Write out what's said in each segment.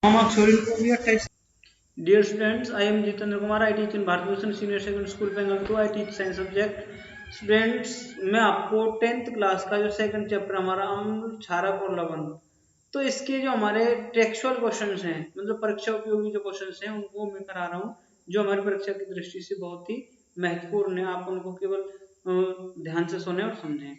Dear students, I am Jitendra Kumar. I teach in Bharat Bhushan Senior Secondary School, Bengal 2. I teach science subject. Students, मैं आपको 10th class का जो second chapter हमारा अम्ल क्षारक और लवण, तो इसके जो हमारे टेक्सुअल क्वेश्चंस हैं, मतलब परीक्षा उपयोगी जो क्वेश्चंस हैं, उनको मैं करा रहा हूँ, जो हमारी परीक्षा की दृष्टि से बहुत ही महत्वपूर्ण है। आप उनको केवल ध्यान से सुने और समझें।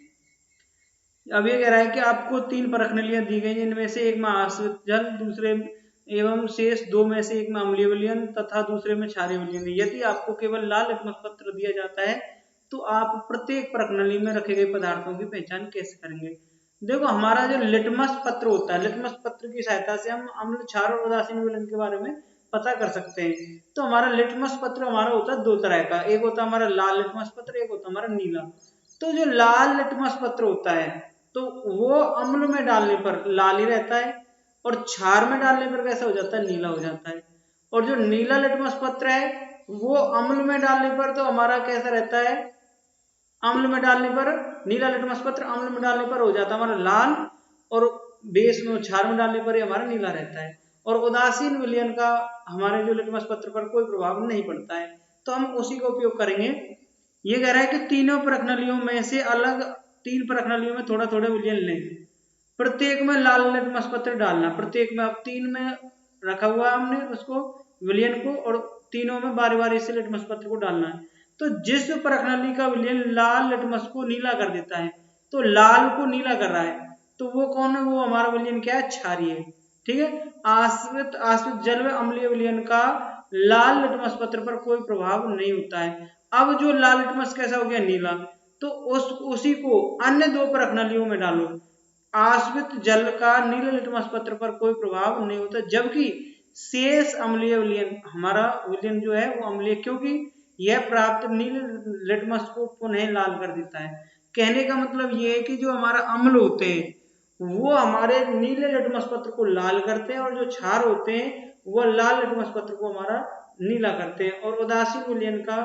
अब ये कह रहा है कि आपको 3 परख नलियां दी गई, इनमें से एक में आश्रित जल, दूसरे एवं शेष 2 में से एक में अम्लीय विलयन तथा दूसरे में क्षारीय विलयन। यदि आपको केवल लाल लिटमस पत्र दिया जाता है तो आप प्रत्येक परख नली में रखे गए पदार्थों की पहचान कैसे करेंगे? देखो, हमारा जो लिटमस पत्र होता है, लिटमस पत्र की सहायता से हम अम्ल, क्षार और उदासीन विलयन के बारे में पता कर सकते हैं। तो हमारा लिटमस पत्र हमारा होता है 2 तरह का, एक होता है हमारा लाल लिटमस पत्र, एक होता है हमारा नीला। तो जो लाल लिटमस पत्र होता है तो वो अम्ल में डालने पर लाल ही रहता है और क्षार में डालने पर कैसा हो जाता है? नीला हो जाता है। और जो नीला लिटमस पत्र है वो अम्ल में डालने पर तो हमारा कैसा रहता है? अम्ल में डालने पर, नीला लिटमस पत्र अम्ल में डालने पर हो जाता है हमारा लाल, और बेस में क्षार में डालने पर ही हमारा नीला रहता है। और उदासीन विलयन का हमारे जो लिटमस पत्र पर कोई प्रभाव नहीं पड़ता है, तो हम उसी का उपयोग करेंगे। ये कह रहा है कि तीनों प्रश्नावलियों में से अलग 3 प्रश्नावलियों में थोड़ा थोड़ा विलयन लें, प्रत्येक में लाल लिटमस पत्र डालना, प्रत्येक में अब 3 में रखा हुआ हमने उसको विलयन को, और तीनों में बारी बारी से लिटमस पत्र को डालना है। तो जिस प्रश्नावली का विलयन लाल लिटमस को नीला कर देता है, तो लाल को नीला कर रहा है, तो वो कौन है? वो हमारा विलयन क्या है? क्षारीय है। ठीक है। आश्रित आश्रित जल में अम्लीय विलयन का लाल लिटमस पत्र पर कोई प्रभाव नहीं होता है। अब जो लाल लिटमस कैसा हो गया? नीला। तो उसी को अन्य 2 प्रश्नावलियों में डालो। आश्रित जल का नीले लिटमस पत्र पर कोई प्रभाव नहीं होता, जबकि शेष अम्लीय विलयन, हमारा विलयन जो है वो अम्लीय, क्योंकि यह प्राप्त नीले लिटमस को पुनः लाल कर देता है। कहने का मतलब ये है कि जो हमारा अम्ल होते हैं वो हमारे नीले लिटमस पत्र को लाल करते हैं, और जो क्षार होते हैं वो लाल लिटमस पत्र को हमारा नीला करते हैं। और उदासीन विलयन का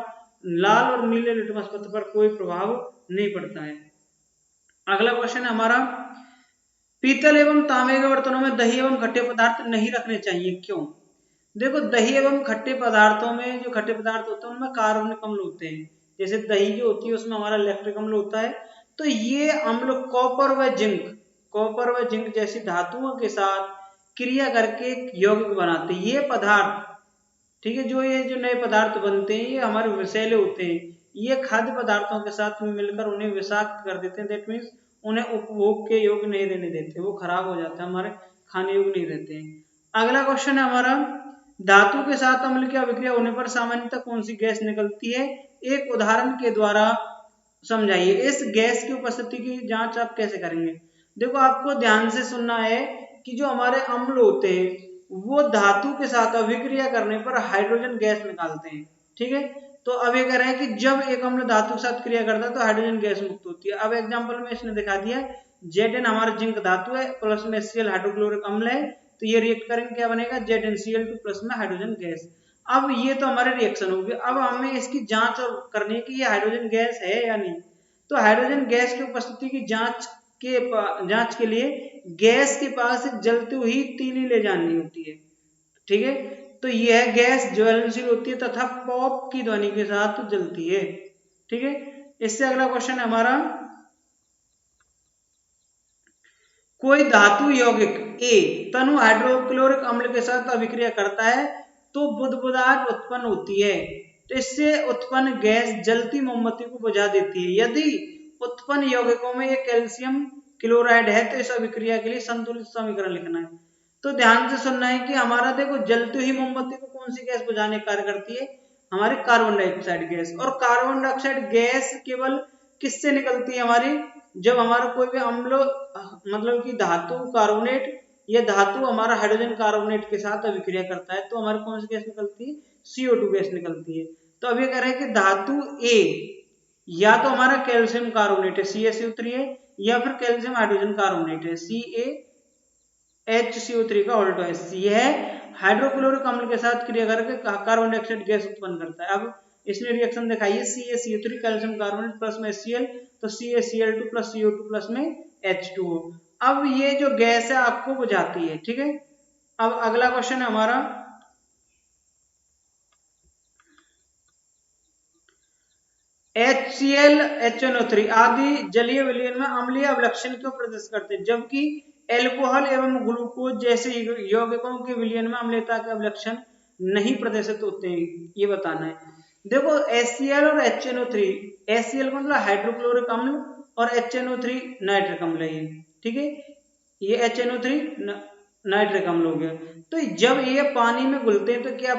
लाल और नीले लिटमस पत्र पर कोई प्रभाव नहीं पड़ता है। अगला क्वेश्चन है हमारा, पीतल एवं तांबे के बर्तनों में दही एवं खट्टे पदार्थ नहीं रखने चाहिए, क्यों? देखो, दही एवं खट्टे पदार्थों में, जो खट्टे पदार्थ होते हैं उनमें कार्बनिक अम्ल होते हैं। जैसे दही जो होती है उसमें हमारा लैक्टिक अम्ल होता है। तो ये अम्ल कॉपर व जिंक जैसी धातुओं के साथ क्रिया करके यौगिक बनाते हैं। ये पदार्थ, ठीक है, जो ये जो नए पदार्थ बनते हैं ये हमारे विषैले होते हैं। ये खाद्य पदार्थों के साथ मिलकर उन्हें विषाक्त कर देते हैं। दैट मीन्स उन्हें उपभोग के योग्य नहीं रहने देते, वो खराब हो जाते हैं, हमारे खाने योग्य नहीं रहते हैं। अगला क्वेश्चन है हमारा, धातु के साथ अम्ल की अभिक्रिया होने पर सामान्यतः कौन सी गैस निकलती है? एक उदाहरण के द्वारा समझाइए। इस गैस की उपस्थिति की जांच आप कैसे करेंगे? देखो, आपको ध्यान से सुनना है कि जो हमारे अम्ल होते हैं वो धातु के साथ अभिक्रिया करने पर हाइड्रोजन गैस निकालते हैं। ठीक है। तो अब ये कह रहे हैं कि जब एक अम्ल धातु के साथ क्रिया करता है तो हाइड्रोजन गैस मुक्त होती है। अब एग्जांपल में इसने दिखा दिया, Zn हमारा जिंक धातु है, प्लस में Cl हाइड्रोक्लोरिक अम्ल है, तो ये रिएक्ट करेंगे, क्या बनेगा? ZnCl2 प्लस में हाइड्रोजन गैस। अब ये तो हमारे रिएक्शन हो गए। अब हमें इसकी जांच और करनी है कि ये हाइड्रोजन गैस है या नहीं। तो हाइड्रोजन गैस की उपस्थिति की जांच के लिए गैस के पास जलती हुई तीली ले जानी होती है। ठीक है। तो यह गैस ज्वलनशील होती है तथा पॉप की ध्वनि के साथ जलती है। ठीक है। इससे अगला क्वेश्चन है हमारा, कोई धातु यौगिक ए तनु हाइड्रोक्लोरिक अम्ल के साथ अभिक्रिया करता है तो बुदबुदाहट उत्पन्न होती है। तो इससे उत्पन्न गैस जलती मोमबत्ती को बुझा देती है। यदि उत्पन्न यौगिकों में एक कैल्शियम क्लोराइड है तो इस अभिक्रिया के लिए संतुलित समीकरण लिखना है। तो ध्यान से सुनना है कि हमारा, देखो, जलती हुई मोमबत्ती को कौन सी गैस बुझाने कार्य करती है? हमारी कार्बन डाइऑक्साइड गैस। और कार्बन डाइऑक्साइड गैस केवल किससे निकलती है? हमारी, जब हमारा कोई भी अम्ल, मतलब कि धातु कार्बोनेट या धातु हमारा हाइड्रोजन कार्बोनेट के साथ अभिक्रिया करता है तो हमारी कौन सी गैस निकलती है? CO2 गैस निकलती है। तो अब ये कह रहे हैं कि धातु ए या तो हमारा कैल्शियम कार्बोनेट है, CaCO3 है, या फिर कैल्शियम हाइड्रोजन कार्बोनेट है, CaHCO3 का होल्ड है। यह हाइड्रोक्लोरिक अम्ल के साथ क्रिया करके कार्बन डाइऑक्साइड गैस उत्पन्न करता है। अब इसने रिएक्शन दिखाई है, CaCO3 कैल्शियम कार्बोनेट प्लस में Cl, तो CaCl2 प्लस CO2 प्लस में H2O। अब ये जो गैस है आपको बुझाती है। ठीक है। अब अगला क्वेश्चन है हमारा, HCl HNO3 आदि जलीय विलयन में अम्लीय अवलक्षण क्यों प्रदर्शित करते हैं, जबकि एल्कोहल एवं ग्लूकोज जैसे यौगिकों के विलयन में अम्लता के अवलक्षण नहीं प्रदर्शित होते हैं, ये बताना है। देखो HCl और HNO3, HCl का मतलब हाइड्रोक्लोरिक अम्ल और HNO3 नाइट्रिक अम्ल है, ठीक है, ये HNO3 नाइट्रिक अम्ल हो गया। तो जब ये पानी में घुलते हैं तो क्या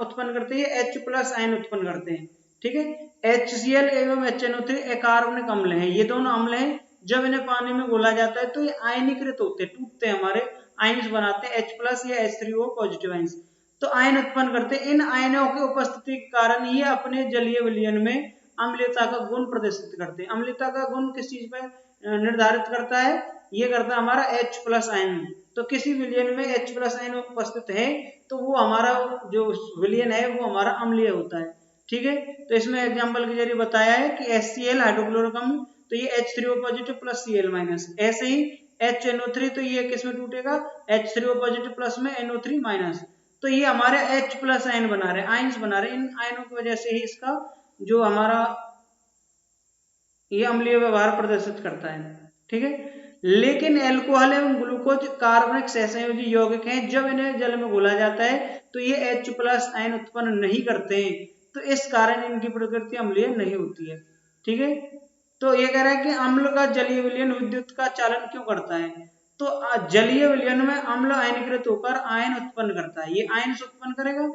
उत्पन्न करते हैं, H+ आयन उत्पन्न करते हैं, ठीक है। HCl एवं HNO3 अकार्बनिक अम्ल हैं, ये दोनों अम्ल हैं, जब इन्हें पानी में घोला जाता है तो ये आयनीकृत होते हैं, टूटते हैं, हमारे आयन्स बनाते हैं, H+ या H3O पॉजिटिव आयन्स, तो आयन उत्पन्न करते हैं। इन आयनों की उपस्थिति के कारण ये अपने जलीय विलयन में अम्लता का गुण प्रदर्शित करते हैं। अम्लता का गुण किस चीज पर निर्धारित करता है, ये करता है हमारा H+ आयन। तो किसी विलयन में H+ आयन उपस्थित है तो वो हमारा जो विलयन है वो हमारा अम्लीय होता है, ठीक है। तो इसमें एग्जांपल के जरिए बताया है कि HCl हाइड्रोक्लोरिक अम्ल, तो ये H3O positive plus Cl minus, ऐसे ही HNO3 तो ये किस में टूटेगा, H3O पॉजिटिव प्लस में NO3 माइनस, तो ये हमारे H+ आयन बना रहे हैं, आयन्स बना रहे हैं, इन आयनों की वजह से ही इसका जो हमारा ये अम्लीय व्यवहार प्रदर्शित करता है, ठीक है। लेकिन एल्कोहल एवं ग्लूकोज कार्बनिक सहसंयोजी यौगिक हैं, जब इन्हें जल में घोला जाता है तो ये H+ आयन उत्पन्न नहीं करते हैं, तो इस कारण इनकी प्रकृति अम्लीय नहीं होती है, ठीक है। तो ये कह रहा है कि अम्ल का जलीय विलयन विद्युत का चालन क्यों करता है, तो जलीय विलयन में अम्ल आयनीकृत होकर आयन उत्पन्न करता है, ये आयन उत्पन्न करेगा,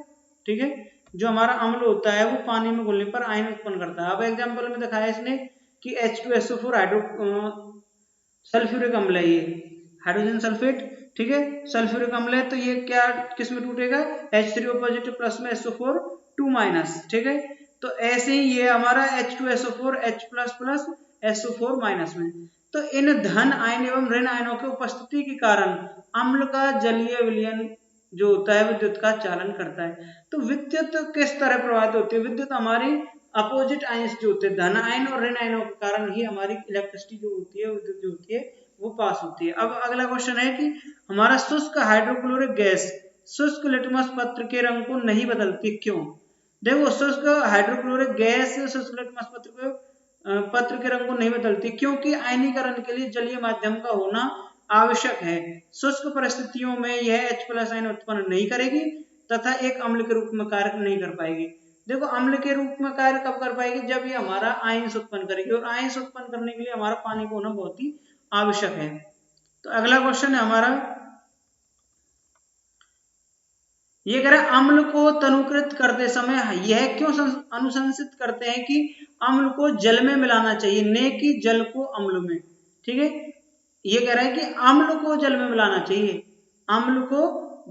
ठीक है। जो हमारा अम्ल होता है वो पानी में घुलने पर आयन उत्पन्न करता है। अब एग्जाम्पल में दिखाया इसने कि H2SO4 सल्फ्यूरिक अम्ल है, ये हाइड्रोजन सल्फेट, ठीक है, सल्फ्यूरिक अम्ल है, तो ये क्या किस में टूटेगा, H3O पॉजिटिव प्लस में SO4 2 माइनस, ठीक है। तो ऐसे ही ये हमारा H2SO4 H++ SO4 माइनस में, तो इन धन आयन एवं ऋण आयनों की उपस्थिति के कारण अम्ल का जलीय विलयन जो होता है विद्युत का चालन करता है। तो विद्युत किस तरह प्रभावित होती है, विद्युत हमारी अपोजिट आयन्स जो होते हैं, धन आयन और ऋण आयनों के कारण ही हमारी इलेक्ट्रिसिटी जो होती है, विद्युत जो होती है वो पास होती है। अब अगला क्वेश्चन है कि हमारा शुष्क हाइड्रोक्लोरिक गैस शुष्क लिटमस पत्र के रंग को नहीं बदलती, क्यों। देखो शुष्क हाइड्रोक्लोरिक गैस शुष्क लिटमस पत्र के रंग को नहीं बदलती, क्योंकि आयनीकरण के लिए जलीय माध्यम का होना आवश्यक है। शुष्क परिस्थितियों में यह H+ आयन उत्पन्न नहीं करेगी तथा एक अम्ल के रूप में कार्य नहीं कर पाएगी। देखो अम्ल के रूप में कार्य कब कर पाएगी, जब ये हमारा आयंस उत्पन्न करेगी, और आयंस उत्पन्न करने के लिए हमारा पानी को होना बहुत ही आवश्यक है। तो अगला क्वेश्चन है हमारा, ये कह रहा है अम्ल को तनुकृत करते समय यह क्यों अनुशंसित करते हैं कि अम्ल को जल में मिलाना चाहिए, न कि जल को अम्ल में, ठीक है। ये कह रहा है कि अम्ल को जल में मिलाना चाहिए, अम्ल को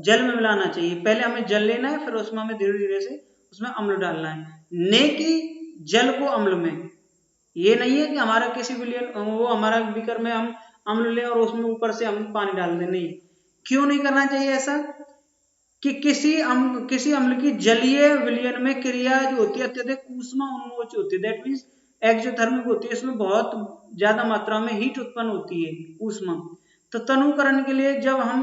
जल में मिलाना चाहिए, पहले हमें जल लेना है फिर उसमें हमें धीरे धीरे से उसमें अम्ल डालना है, न कि जल को अम्ल में। ये नहीं है कि हमारा किसी विलयन वो हमारा बीकर में हम अम्ल लें और उसमें ऊपर से हम पानी डाल दें, नहीं। क्यों नहीं करना चाहिए ऐसा, कि किसी अम्ल की जलीय विलयन में क्रिया जो होती है अत्यधिक ऊष्मा उन्मोच होती है, दैट मीन्स एक्सोथर्मिक होती है, इसमें बहुत ज्यादा मात्रा में हीट उत्पन्न होती है, ऊष्मा। तो तनुकरण के लिए जब हम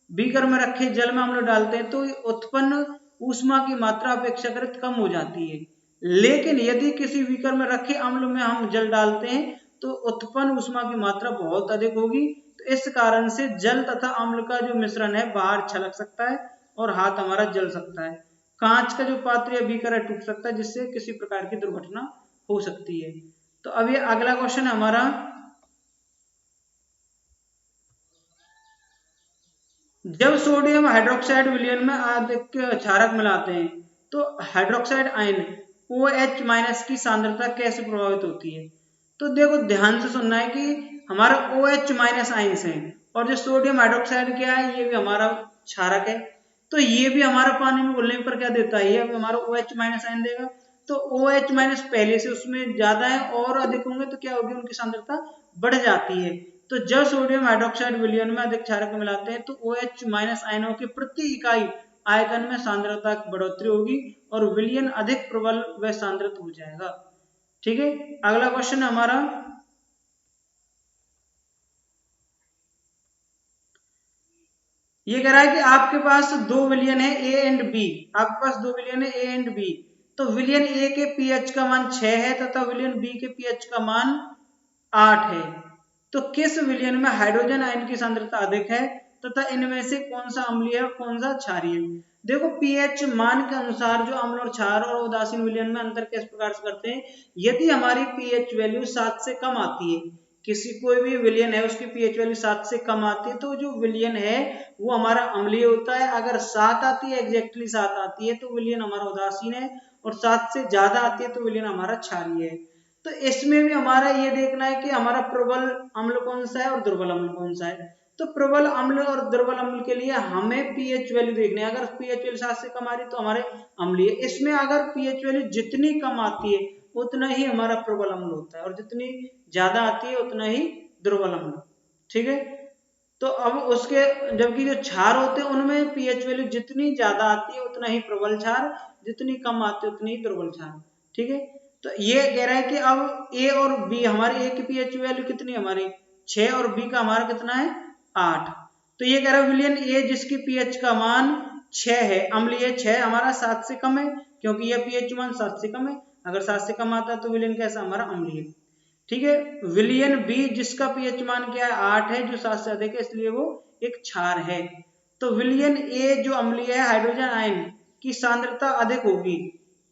बीकर में रखे जल में अम्ल डालते हैं तो उत्पन्न ऊष्मा की मात्रा अपेक्षाकृत कम हो जाती है, लेकिन यदि किसी बीकर में रखे अम्ल में हम जल डालते हैं तो उत्पन्न ऊष्मा की मात्रा बहुत अधिक होगी। तो इस कारण से जल तथा अम्ल का जो मिश्रण है बाहर छलक सकता है और हाथ हमारा जल सकता है, कांच का जो पात्र या बीकर है टूट सकता है, जिससे किसी प्रकार की दुर्घटना हो सकती है। तो अब ये अगला क्वेश्चन है हमारा, जब सोडियम हाइड्रोक्साइड विलयन में अधिक क्षारक मिलाते हैं तो हाइड्रोक्साइड आयन OH- की सांद्रता कैसे प्रभावित होती है। तो देखो ध्यान से सुनना है कि हमारा OH- आयन्स हैं और जो सोडियम हाइड्रोक्साइड क्या है, ये भी हमारा क्षारक है, तो ये भी हमारा पानी में घुलने पर क्या देता है, ये हमारा OH- आयन देगा। तो OH- पहले से उसमें ज्यादा है और अधिक होंगे तो क्या होगी, उनकी सांद्रता बढ़ जाती है। तो जब सोडियम हाइड्रोक्साइड विलयन में अधिक क्षारक मिलाते हैं तो OH- आयनों के प्रति इकाई आयतन में सांद्रता की बढ़ोतरी होगी और विलयन अधिक प्रबल व सांद्रित हो जाएगा, ठीक है। अगला क्वेश्चन है हमारा, ये कह रहा है कि आपके पास 2 विलियन है ए एंड बी, आपके पास 2 विलियन है ए एंड बी, तो विलियन ए के पीएच का मान 6 है तथा विलियन बी के पीएच का मान 8 है। तो किस विलियन में हाइड्रोजन आयन की सांद्रता अधिक है तथा इनमें से कौन सा अम्लीय है और कौन सा क्षारीय है। देखो पीएच मान के अनुसार जो अम्ल और क्षार और उदासीन विलियन में अंतर किस प्रकार से करते हैं। यदि हमारी पीएच वैल्यू 7 से कम आती है, किसी कोई भी विलियन है उसकी पीएच वैल्यू 7 से कम आती है तो जो विलियन है वो हमारा अम्लीय होता है। अगर 7 आती है, एग्जैक्टली 7 आती है तो विलियन हमारा उदासीन है, और 7 से ज्यादा आती है तो विलियन हमारा क्षारीय है। तो इसमें भी हमारा ये देखना है कि हमारा प्रबल अम्ल कौन सा है और दुर्बल अम्ल कौन सा है। तो प्रबल अम्ल और दुर्बल अम्ल के लिए हमें पीएच वैल्यू देखनी है। अगर पीएच वैल्यू 7 से कम आ रही तो हमारे अम्लीय। इसमें अगर पीएच वैल्यू जितनी कम आती है उतना ही हमारा प्रबल अम्ल होता है, और जितनी ज्यादा आती है उतना ही दुर्बल अम्ल। ठीक है, तो अब उसके जबकि जो क्षार होते हैं उनमें पीएच वैल्यू जितनी ज्यादा आती है उतना ही प्रबल क्षार, जितनी कम आती है उतनी ही दुर्बल क्षार। ठीक है, तो ये कह रहा है कि अब ए और बी, हमारे ए की पीएच वैल्यू कितनी है हमारी 6 और बी का हमारा कितना है 8। तो ये कह रहा है विलियन ए जिसकी पीएच का मान 6 है, अम्लीय 6 हमारा 7 से कम है, क्योंकि यह पीएच मान 7 से कम है। अगर 7 से कम आता है तो विलियन कैसा हमारा अम्लीय। ठीक है, विलियन बी जिसका पीएच मान क्या है 8 है, जो 7 से अधिक है इसलिए वो एक क्षार है। तो विलियन ए जो अम्लीय है, हाइड्रोजन आयन की सांद्रता अधिक होगी।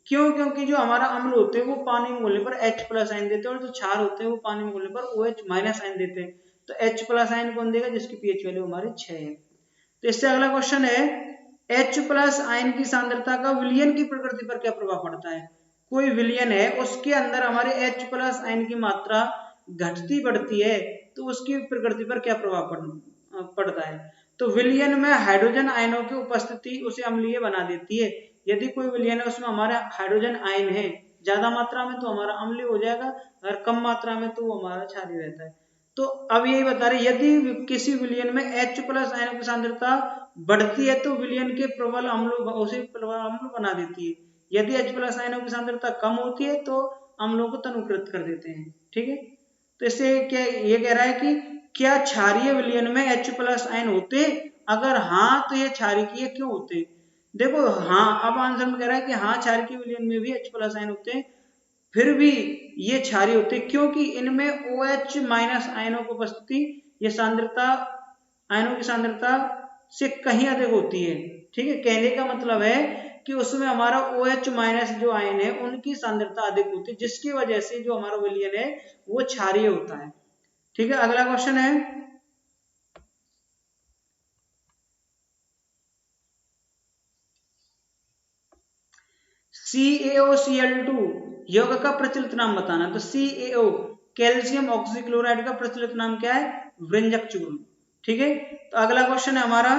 क्यों? क्योंकि जो हमारा अम्ल होते हैं वो पानी में घुलने पर H प्लस आयन देते हैं, और जो क्षार होते हैं वो पानी में घुलने पर OH माइनस आयन देते हैं। तो H प्लस आयन कौन देगा? जिसकी पीएच वैल्यू हमारी 6 है। तो इससे अगला क्वेश्चन है, H प्लस आयन की सांद्रता का विलियन की प्रकृति पर क्या प्रभाव पड़ता है। कोई विलियन है उसके अंदर हमारे H प्लस आयन की मात्रा घटती बढ़ती है तो उसकी प्रकृति पर क्या प्रभाव पड़ता है। तो विलियन में हाइड्रोजन आयनों की उपस्थिति उसे अम्लीय बना देती है। यदि कोई विलियन है उसमें हमारा हाइड्रोजन आयन है ज्यादा मात्रा में तो हमारा अम्लीय हो जाएगा, अगर कम मात्रा में तो वो हमारा क्षारीय रहता है। तो अब यही बता रहे, यदि किसी विलियन में H प्लस आयनों की सांद्रता बढ़ती है तो विलियन के प्रबल अम्ल उसे प्रबल अम्ल बना देती है। यदि H प्लस आयनों की सांद्रता कम होती है तो अम्लों को तनुकृत कर देते हैं। ठीक है, तो इससे क्या ये कह रहा है कि क्या क्षारीय विलियन में H प्लस आयन होते? अगर हाँ तो ये क्षारीय क्यों होते? देखो हाँ, अब आंसर में कह रहा है कि हाँ क्षारीय विलियन में भी H प्लस आयन होते हैं, फिर भी ये क्षारीय होते हैं क्योंकि इनमें OH माइनस आयनों की उपस्थिति ये सांद्रता आयनों की सांद्रता से कहीं अधिक होती है। ठीक है, कहने का मतलब है कि उसमें हमारा OH माइनस जो आयन है उनकी सांद्रता अधिक होती है, जिसकी वजह से जो हमारा विलियन है वो क्षारीय होता है। ठीक है, अगला क्वेश्चन है, CaOCl2 यौगिक का प्रचलित नाम बताना। तो CaO कैल्शियम ऑक्सीक्लोराइड का प्रचलित नाम क्या है? वृंजक चूर्ण। ठीक है, तो अगला क्वेश्चन है हमारा,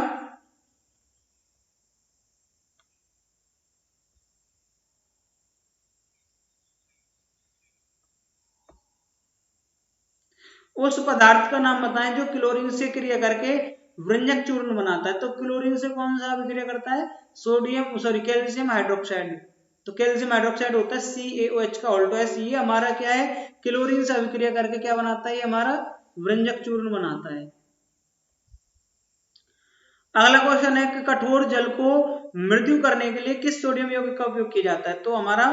उस पदार्थ का नाम बताएं जो क्लोरीन से क्रिया करके वृंजक चूर्ण बनाता है। तो क्लोरीन से कौन सा अभिक्रिया करता है? Calcium hydroxide. तो कैल्शियम हाइड्रोक्साइड होता है CaOH का ऑल्टो एस। ये हमारा क्या है? क्लोरीन से अभिक्रिया करके क्या बनाता है? ये हमारा वृंजक चूर्ण बनाता है। अगला क्वेश्चन है कि कठोर जल को मृदु करने के लिए किस सोडियम यौगिक का उपयोग किया जाता है। तो हमारा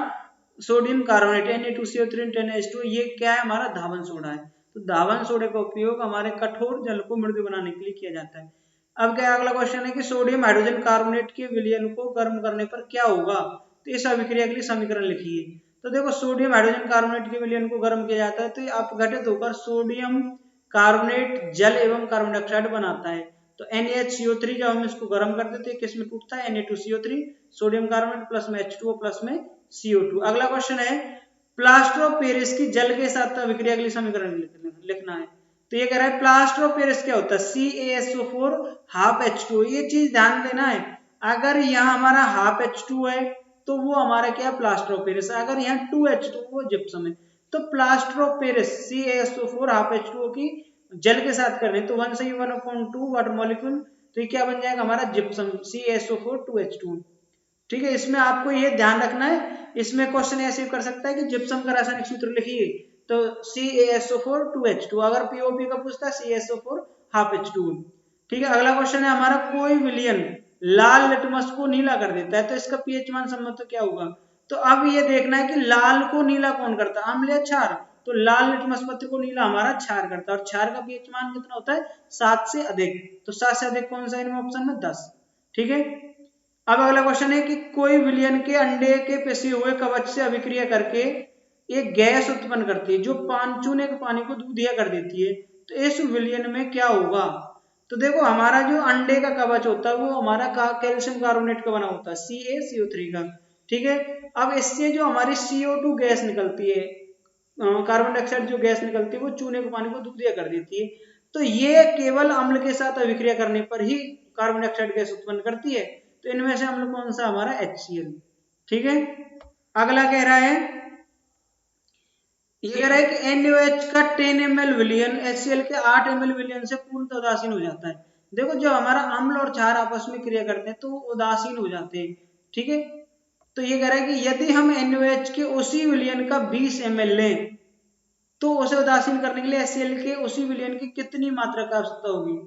सोडियम कार्बोनेट Na2CO3 10H2 ये क्या है? हमारा धावन सोडा है। तो धावन सोडे का उपयोग हमारे कठोर जल को मृदु बनाने के लिए किया जाता है। अब क्या अगला क्वेश्चन है कि सोडियम हाइड्रोजन कार्बोनेट के विलयन को गर्म करने पर क्या होगा। तो इस अभिक्रिया के लिए समीकरण लिखिए। तो देखो सोडियम हाइड्रोजन कार्बोनेट के विलयन को गर्म किया जाता है तो ये अपघटित होकर सोडियम कार्बोनेट जल एवं कार्बन डाइऑक्साइड बनाता है। तो NaHCO3 जब हम इसको गर्म कर देते हैं किस में टूटता है? Na2CO3 सोडियम कार्बोनेट प्लस में H2O प्लस में CO2। अगला क्वेश्चन है, प्लास्टर ऑफ पेरिस की जल के साथ अभिक्रिया के लिए समीकरण लिखना है। तो ये कह रहा है प्लास्टर ऑफ पेरिस क्या होता है? CaSO4 half H2O। ये चीज ध्यान देना है, अगर यहाँ हमारा हाफ H2 है तो वो हमारा क्या है? Plaster of Paris. अगर यहाँ 2H2 वो जिप्सम है। तो plaster of Paris CaSO4 half H2O की जल के साथ कर रहे हैं तो 1 से 1/2 वाटर मॉलिक्यूल, तो ये क्या बन जाएगा? हमारा जिप्सम CaSO4 2H2। ठीक है, इसमें आपको ये ध्यान रखना है, इसमें क्वेश्चन ऐसे कर सकता है कि जिप्सम का रासायनिक सूत्र लिखिए तो CaSO4 2H2। अगर POP का पूछता है CaSO4 हाफ H2। ठीक है, अगला क्वेश्चन है हमारा, कोई विलयन लाल लिटमस को नीला कर देता है तो इसका पीएच मान संबंध क्या होगा। तो अब ये देखना है कि लाल को नीला कौन करता है, अम्ल या क्षार। तो लाल लिटमस पत्र को नीला हमारा क्षार करता है और क्षार का पीएच मान कितना होता है, 7 से अधिक। तो 7 से अधिक कौन सा इनमें ऑप्शन में, 10। ठीक है, अब अगला क्वेश्चन है कि कोई विलयन के अंडे के पेशी हुए कवच से अभिक्रिया करके एक गैस उत्पन्न करती है जो चूने के पानी को दूधिया कर देती है, तो इस विलयन में क्या होगा। तो देखो हमारा जो अंडे का कवच होता है वो हमारा कैल्शियम कार्बोनेट का बना होता है, CaCO3 का। ठीक है, अब इससे जो हमारी CO2 गैस निकलती है, कार्बन डाइऑक्साइड जो गैस निकलती है वो चूने के पानी को दूधिया कर देती है। तो ये केवल अम्ल के साथ अभिक्रिया करने पर ही कार्बन डाइऑक्साइड गैस उत्पन्न करती है। तो इनमें से अम्ल कौन सा, हमारा HCl। ठीक है, अगला कह रहा है, ये कह रहा है कि NaOH का 10 ml विलयन HCl के 8 ml विलयन से पूर्णतः उदासीन हो जाता है। देखो जब हमारा अम्ल और क्षार आपस में क्रिया करते हैं तो उदासीन हो जाते हैं। ठीक है, तो ये कह रहा है कि यदि हम NaOH के उसी विलयन का 20 ml लें तो उसे उदासीन करने के लिए HCl के उसी विलयन की कितनी मात्रा की आवश्यकता होगी।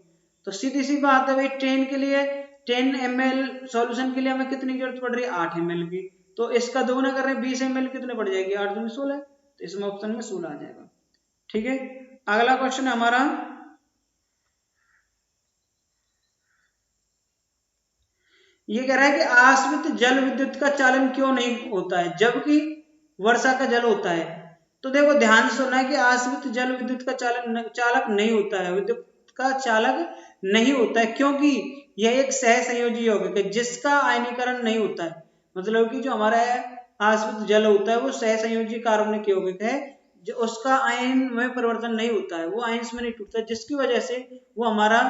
तो सीधी सी बात है भाई, 10 के लिए 10 ml सॉल्यूशन के लिए हमें कितनी जरूरत पड़ रही है, 8 ml की। तो इसका दोगुना कर रहे हैं, 20 ml कितने पड़ जाएगी, 8 दूनी 16। तो इसमें ऑप्शन में 16 आ जाएगा। ठीक है, अगला क्वेश्चन है हमारा, ये कह रहा है कि आश्रित जल विद्युत का चालन क्यों नहीं होता है जबकि वर्षा का जल होता है। तो देखो ध्यान से सुनना है कि आश्रित जल विद्युत का चालक नहीं होता है, विद्युत का चालक नहीं होता है, क्योंकि यह एक सहसंयोजी यौगिक है जिसका आयनीकरण नहीं होता है। मतलब कि जो हमारा आश्रित जल होता है वो सहसंयोजी कार्बनिक यौगिक है, जो उसका आयन में परिवर्तन नहीं होता है, वो आयन्स में नहीं टूटता, जिसकी वजह से वो हमारा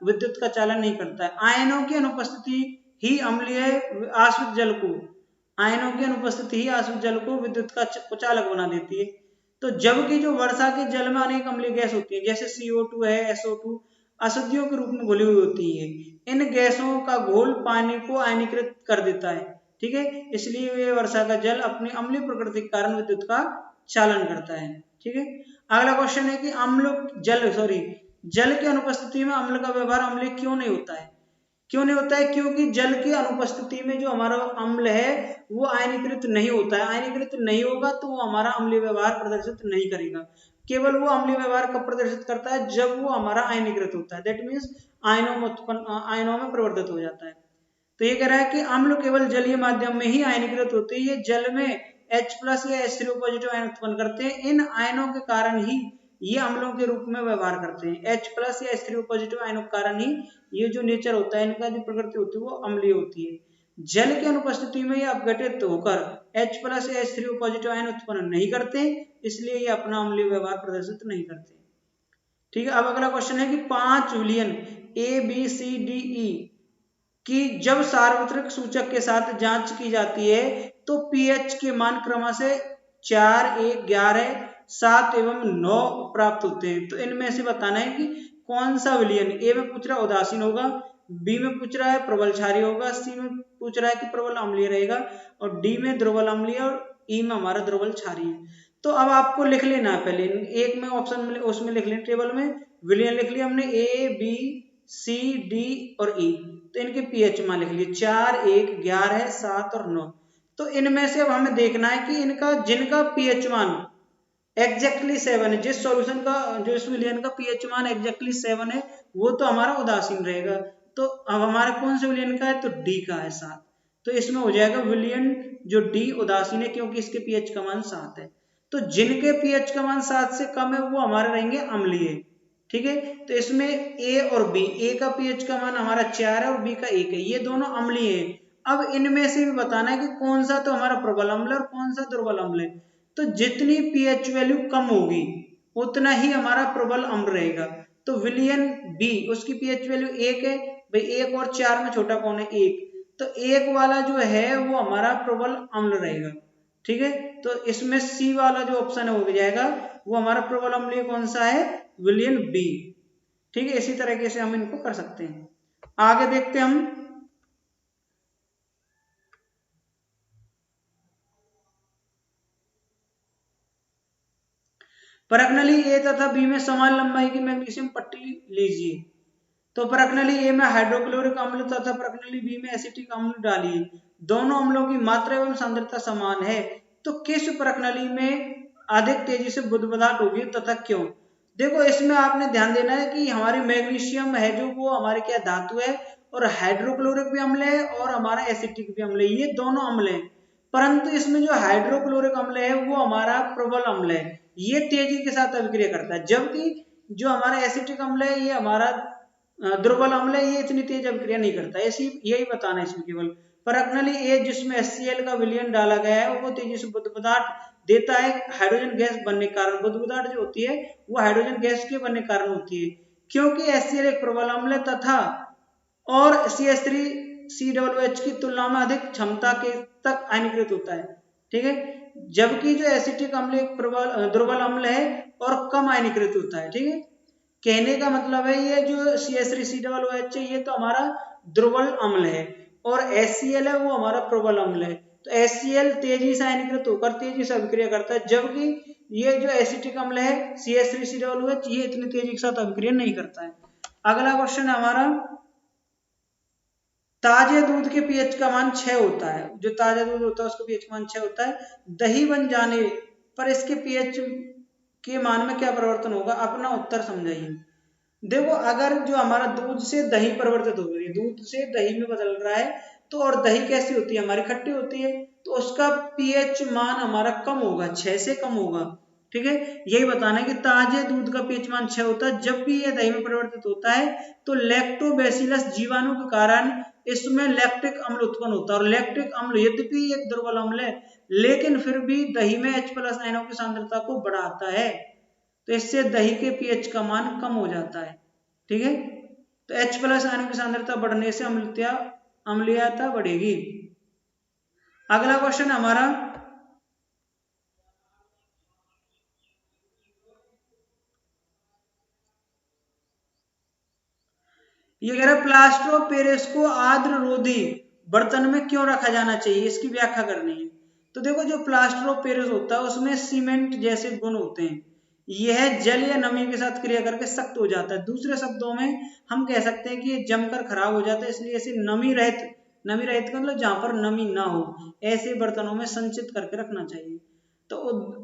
विद्युत का चालन नहीं करता है। आयनों की अनुपस्थिति ही अम्लीय आश्रित जल को, आयनों की अनुपस्थिति ही आश्रित जल को विद्युत का चालक बना देती है। तो जबकि जो वर्षा के जल में अनेक अम्लीय गैस होती है जैसे CO2 है, SO2 अशुद्धियों के रूप में घुली हुई होती है। इन गैसों का घोल पानी को आयनीकृत कर देता है। ठीक है, इसलिए वे वर्षा का जल अपनी अम्लीय प्रकृति के कारण विद्युत का चालन करता है। ठीक है, अगला क्वेश्चन है कि जल की अनुपस्थिति में अम्ल का व्यवहार अम्लीय क्यों नहीं होता है। क्यों नहीं होता है, क्योंकि जल की अनुपस्थिति में जो हमारा अम्ल है वो आयनीकृत नहीं होता है। आयनीकृत नहीं होगा तो वो हमारा अम्लीय व्यवहार प्रदर्शित नहीं करेगा। केवल वो अम्लीय व्यवहार कब प्रदर्शित करता है, जब वो हमारा आयनीकृत होता है, दैट मीन्स आयनों में परिवर्तित हो जाता है। तो ये कह रहा है कि अम्ल केवल जलीय माध्यम में ही आयनीकृत होते हैं, ये जल में H+ या H3O पॉजिटिव आयन उत्पन्न करते हैं। इन आयनों के कारण ही ये अम्लों के रूप में व्यवहार करते हैं। H+ या H3O पॉजिटिव आयनों के कारण ही ये जो नेचर होता है, इनका जो प्रकृति होती है वो अम्लीय होती है। जल की अनुपस्थिति में ये अपघटित होकर H+ या H3O पॉजिटिव आयन उत्पन्न नहीं करते, इसलिए ये अपना अम्लीय व्यवहार प्रदर्शित नहीं करते। ठीक है, अब अगला क्वेश्चन है कि 5 विलयन ABCDE कि जब सार्वत्रिक सूचक के साथ जांच की जाती है तो पीएच के मान क्रम से 4, 1, 11, 7 एवं 9 प्राप्त होते हैं। तो इनमें से बताना है कि कौन सा विलयन, ए में पूछ रहा है उदासीन होगा, बी में पूछ रहा है प्रबल क्षारीय होगा, सी में पूछ रहा है कि प्रबल अम्लीय रहेगा और डी में दुर्बल अम्लीय और ई में हमारा दुर्बल क्षारीय। तो अब आपको लिख लेना है, पहले एक में ऑप्शन में उसमें लिख लें, टेबल में विलयन लिख लिया हमने A, B, C, D और E। तो इनके पीएच मान लिख लिए 4, 1, 11, 7 और 9। तो इनमें से अब हमें देखना है कि इनका जिनका पीएच मान एग्जैक्टली 7 है, जिस सॉल्यूशन का जो इस विलयन का पीएच मान एग्जैक्टली 7 है वो तो हमारा उदासीन रहेगा। तो अब हमारा कौन से विलयन का है, तो डी का है 7। तो इसमें हो जाएगा विलयन जो डी उदासीन है क्योंकि इसके पीएच का मान 7 है। तो जिनके पीएच का मान 7 से कम है वो हमारे रहेंगे अम्लीय। ठीक है, तो इसमें ए और बी, ए का पीएच का मान हमारा 4 है और बी का 1 है, ये दोनों अम्लीय है। अब इनमें से भी बताना है कि कौन सा तो हमारा प्रबल अम्ल है और कौन सा दुर्बल अम्ल है। तो जितनी पीएच वैल्यू कम होगी उतना ही हमारा प्रबल अम्ल रहेगा। तो विलयन बी उसकी पीएच वैल्यू 1 है, भाई 1 और 4 में छोटा कौन है, 1। तो 1 वाला जो है वो हमारा प्रबल अम्ल रहेगा। ठीक है, तो इसमें सी वाला जो ऑप्शन है हो जाएगा वो हमारा प्रबल अम्लीय कौन सा है, विलयन बी। ठीक है, इसी तरीके से हम इनको कर सकते हैं। आगे देखते हैं हम, परगनली ए तथा बी में समान लंबाई की मैग्नीशियम पट्टी लीजिए। तो प्रकनली ए में हाइड्रोक्लोरिक अम्ल तथा प्रकनली बी में एसिटिक अम्ल डालिए, दोनों अम्लों की मात्रा एवं सांद्रता समान है, तो किस प्रकनली में अधिक तेजी से बुध पदार्थ होगी तथा क्यों। देखो इसमें आपने ध्यान देना है कि हमारी मैग्नीशियम है जो वो हमारे क्या धातु है, और हाइड्रोक्लोरिक भी अम्ल है और हमारा एसिटिक भी अम्ल है, ये दोनों अम्ल है। परंतु इसमें जो हाइड्रोक्लोरिक अम्ल है वो हमारा प्रबल अम्ल है, ये तेजी के साथ अभिक्रिया करता है, जबकि जो हमारा एसिटिक अम्ल है ये हमारा दुर्बल अम्ल है, ये इतनी तेज अभिक्रिया नहीं करता। ऐसी यही बताना है इसमें केवल। प्रकनली ए जिसमें HCl का विलयन डाला गया है वो तेजी से बुध पदार्थ देता है, हाइड्रोजन गैस बनने के कारण। बुध पदार्थ जो होती है वो हाइड्रोजन गैस के बनने के कारण होती है, क्योंकि HCl एक प्रबल अम्ल है तथा और CH3COOH की तुलना में अधिक क्षमता के तक आयनीकृत होता है, ठीक है, जबकि जो एसिटिक अम्ल एक दुर्बल अम्ल है और कम आयनीकृत होता है, ठीक है। कहने का मतलब है ये जो CH3COOH है ये तो हमारा दुर्बल अम्ल है और HCl है वो हमारा प्रबल अम्ल है। तो HCl तेजी से आयनीकृत होकर तेजी से अभिक्रिया करता है, जबकि ये जो एसिटिक अम्ल है CH3COOH ये इतनी तेजी के साथ अभिक्रिया नहीं करता है। अगला क्वेश्चन है हमारा, ताजे दूध के पीएच का मान 6 होता है, जो ताजा दूध होता है उसका पीएच का मान 6 होता है, दही बन जाने पर इसके पीएच के मान में क्या परिवर्तन होगा, अपना उत्तर समझाइए। देखो अगर जो हमारा दूध से दही परिवर्तित हो रही है, दूध से दही में बदल रहा है, तो और दही कैसी होती है, हमारी खट्टी होती है, तो उसका पीएच मान हमारा कम होगा, 6 से कम होगा, ठीक है। यही बताना है कि ताजे दूध का पीएच मान 6 होता है, जब भी यह दही में परिवर्तित होता है तो लैक्टोबैसिलस जीवाणु के कारण इसमें लैक्टिक अम्ल उत्पन्न होता है, और लैक्टिक अम्ल यद्यपि एक दुर्बल अम्ल है लेकिन फिर भी दही में H+ आयनों की सांद्रता को बढ़ाता है, तो इससे दही के पीएच का मान कम हो जाता है, ठीक है। तो H+ आयनों की सांद्रता बढ़ने से अम्लीयता बढ़ेगी। अगला क्वेश्चन हमारा, ये कह रहा है प्लास्टर ऑफ पेरिस को आर्द्र रोधी बर्तन में क्यों रखा जाना चाहिए, इसकी व्याख्या करनी है। तो देखो जो प्लास्टर ऑफ पेरिस होता है उसमें सीमेंट जैसे गुण होते हैं, यह जल या नमी के साथ क्रिया करके सख्त हो जाता है, दूसरे शब्दों में हम कह सकते हैं कि ये जमकर खराब हो जाता है, इसलिए इसे नमी रहित का मतलब जहां पर नमी ना हो ऐसे बर्तनों में संचित करके रखना चाहिए। तो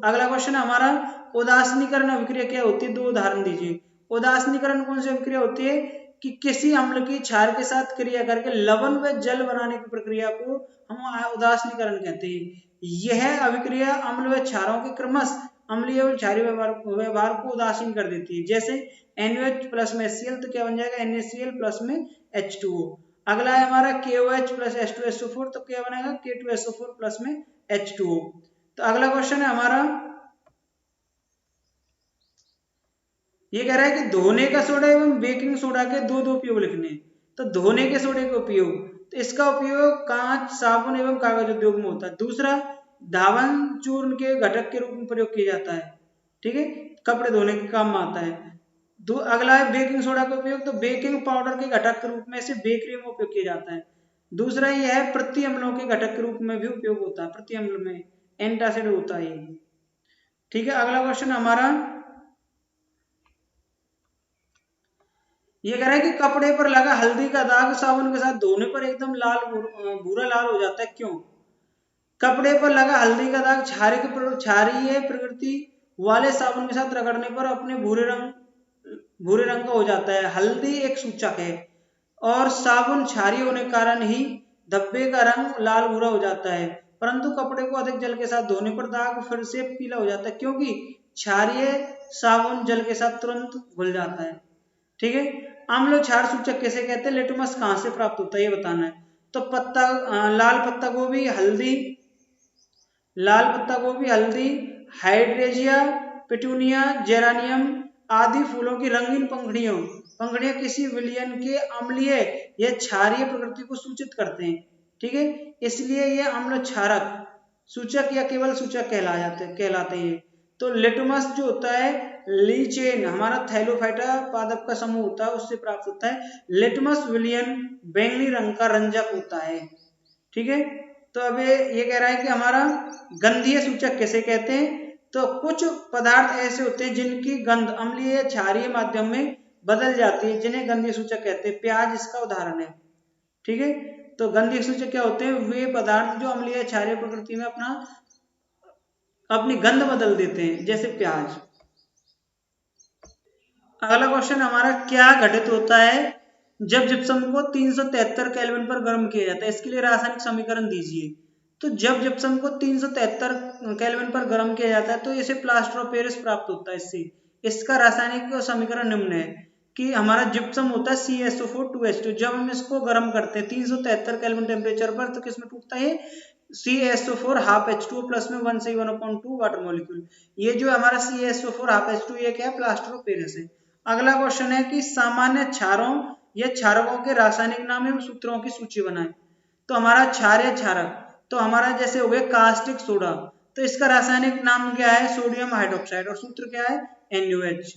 अगला क्वेश्चन है हमारा, उदासीनीकरण अभिक्रिया क्या होती है, 2 उदाहरण दीजिए। उदासीनीकरण कौन सी अभिक्रिया होती है कि किसी अम्ल की क्षार के साथ क्रिया करके लवण व जल बनाने की प्रक्रिया को हम उदासीनीकरण कहते हैं। यह अभिक्रिया अम्ल व क्षारों के क्रमश अम्लीय और क्षारीय व्यवहार को उदासीन कर देती है, जैसे NaOH+ में HCl, तो क्या बन जाएगा NaCl+ में H2O। अगला है हमारा KOH+ H2SO4, तो क्या बनेगा K2SO4+ में H2O। तो अगला क्वेश्चन है हमारा, ये कह रहा है कि धोने का सोडा एवं बेकिंग सोडा के दो उपयोग लिखने। तो धोने के सोडे का उपयोग, तो इसका उपयोग कांच, साबुन एवं कागज उद्योग में होता है। दूसरा, धावन चूर्ण के घटक के रूप में प्रयोग किया जाता है, ठीक है, कपड़े धोने के काम में आता है। अगला है बेकिंग सोडा का उपयोग, तो बेकिंग पाउडर के घटक के रूप में इसे बेकरी में उपयोग किया जाता है। दूसरा यह है प्रति अम्लों के घटक के रूप में भी उपयोग होता है, प्रति अम्ल में एंटासिड होता है, ठीक है। अगला क्वेश्चन हमारा, ये कह रहा है कि कपड़े पर लगा हल्दी का दाग साबुन के साथ धोने पर एकदम भूरा लाल हो जाता है, क्यों। कपड़े पर लगा हल्दी का दाग क्षारीय प्रकृति वाले साबुन के साथ रगड़ने पर अपने भूरे रंग का हो जाता है। हल्दी एक सूचक है और साबुन क्षारीय होने के कारण ही धब्बे का रंग लाल भूरा हो जाता है, परंतु कपड़े को अधिक जल के साथ धोने पर दाग फिर से पीला हो जाता है, क्योंकि क्षारीय साबुन जल के साथ तुरंत घुल जाता है, ठीक है। अम्ल क्षार सूचक कैसे कहते हैं, लिटमस कहां से प्राप्त होता है ये बताना है। तो लाल पत्ता गोभी, हल्दी, हाइड्रेजिया, पिटूनिया, जेरानियम आदि फूलों की रंगीन पंखुड़ियां किसी विलयन के अम्लीय या क्षारीय प्रकृति को सूचित करते हैं, ठीक है, इसलिए ये अम्ल क्षारक सूचक या केवल सूचक कहलाते हैं। तो लिटमस जो होता है लीचेन, हमारा थैलोफाइटा पादप का समूह होता है, उससे प्राप्त होता है। लिटमस विलयन बैंगनी रंग का रंजक होता है, ठीक है। तो अब ये कह रहा है कि हमारा गंधीय सूचक कैसे कहते हैं, तो कुछ पदार्थ ऐसे होते हैं जिनकी गंध अम्लीय क्षारीय माध्यम में बदल जाती है, जिन्हें गंधीय सूचक कहते हैं। प्याज इसका उदाहरण है। ठीक है, तो गंधीय सूचक क्या होते हैं? वे पदार्थ जो अम्लीय क्षारीय प्रकृति में अपनी गंध बदल देते हैं, जैसे प्याज। अगला क्वेश्चन हमारा, क्या घटित होता है जब जिप्सम को 373 केल्विन पर गर्म किया जाता है? इसके लिए रासायनिक समीकरण दीजिए। तो जब जिप्सम को 373 केल्विन पर गर्म किया जाता है तो इसे प्लास्टर ऑफ पेरिस प्राप्त होता है। इससे इसका रासायनिक समीकरण निम्न है कि हमारा जिप्सम होता है CaSO4 जब हम इसको गर्म करते हैं 373 केल्विन टेम्परेचर पर, तो किसमें टूटता है? CaSO4 हाफ H2O प्लस में 1C1/2 वाटर मॉलिक्यूल। ये जो हमारा CaSO4 हाफ H2, ये क्या है? प्लास्टर ऑफ पेरिस है। अगला क्वेश्चन है कि सामान्य क्षारों या क्षारकों के रासायनिक नाम एवं सूत्रों की सूची बनाएं। तो हमारा क्षार या क्षारक, तो हमारा जैसे हो गया कास्टिक सोडा, तो इसका रासायनिक नाम क्या है? सोडियम हाइड्रोक्साइड, और सूत्र क्या है? NaOH।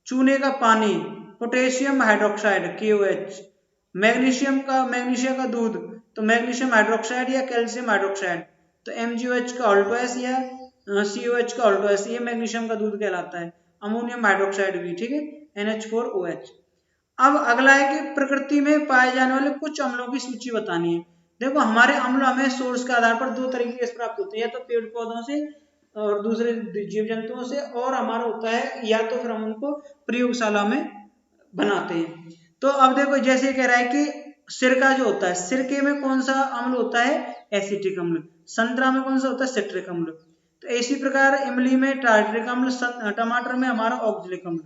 चूने का पानी, पोटेशियम हाइड्रोक्साइड, KOH। मैग्नीशियम का दूध, तो मैग्नीशियम हाइड्रोक्साइड या कैल्शियम हाइड्रोक्साइड, तो MgOH का ऑल्टोएस या COH का ऑल्टोएस, ये मैग्नीशियम का दूध कहलाता है। अमोनियम हाइड्रोक्साइड भी, ठीक है, NH4OH। अब अगला है कि प्रकृति में पाए जाने वाले कुछ अम्लों की सूची बतानी है। देखो, हमारे अम्ल हमें सोर्स के आधार पर दो तरीके से प्राप्त होते हैं, या तो पेड़ पौधों से और दूसरे जीव जंतुओं से, और हमारा होता है या तो फिर हम उनको प्रयोगशाला में बनाते हैं। तो अब देखो, जैसे कह रहा है कि सिरका जो होता है, सिरके में कौन सा अम्ल होता है? एसिटिक अम्ल। संतरा में कौन सा होता है? सिट्रिक अम्ल। तो इसी प्रकार इमली में टार्ट्रिक अम्ल, टमाटर में हमारा ऑक्जेलिक अम्ल।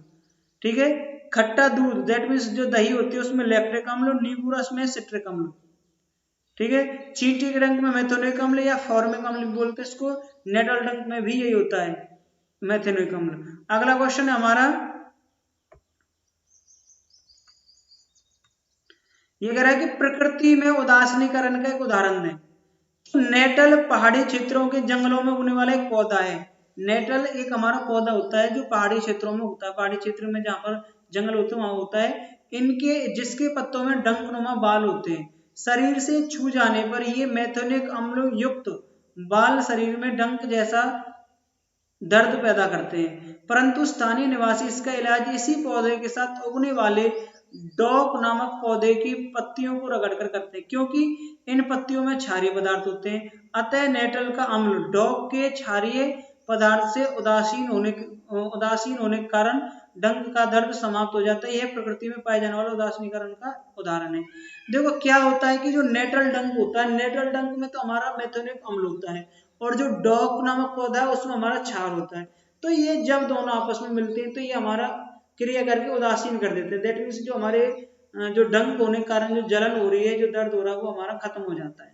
ठीक है, खट्टा दूध दैट मीन्स जो दही होती है उसमें लैक्टिक अम्ल, नींबू रस में सिट्रिक अम्ल। ठीक है, चींटी के डंक में मेथोनिक अम्ल या फॉर्मिक अम्ल बोलते हैं इसको। नेटल डंक में भी यही होता है, मेथोनिक अम्ल। अगला क्वेश्चन है हमारा, ये कह रहा है कि प्रकृति में उदासीनीकरण का एक उदाहरण है। तो नेटल पहाड़ी क्षेत्रों के जंगलों में उगने वाला एक पौधा है। नेटल एक हमारा पौधा होता है जो पहाड़ी क्षेत्रों में उगता है, पहाड़ी क्षेत्र में जहाँ पर जंगल होते हैं वहां होता है। जिसके पत्तों में डंकनुमा बाल होते हैं। शरीर से छू जाने पर ये मेथोनिक अम्ल युक्त बाल शरीर में डंक जैसा दर्द पैदा करते हैं, परंतु स्थानीय निवासी इसका इलाज इसी पौधे के साथ उगने वाले डॉक नामक पौधे की पत्तियों को रगड़कर करते हैं, क्योंकि इन पत्तियों में क्षारीय पदार्थ होते हैं। अतः नेटल का अम्ल डॉक के क्षारीय पदार्थ से उदासीन होने के कारण डंक का दर्द समाप्त हो जाता है। यह प्रकृति में पाए जाने वाला उदासीनीकरण का उदाहरण है। देखो, क्या होता है कि जो नेटल डंक होता है, नेटल डंक में तो हमारा मेथोनिक अम्ल होता है, और जो डॉक नामक पौधा है उसमें हमारा क्षार होता है। तो ये जब दोनों आपस में मिलते हैं तो ये हमारा क्रिया करके उदासीन कर देते हैं। दैट मीन्स जो हमारे जो डंक होने के कारण जो जलन हो रही है, जो दर्द हो रहा है, वो हमारा खत्म हो जाता है।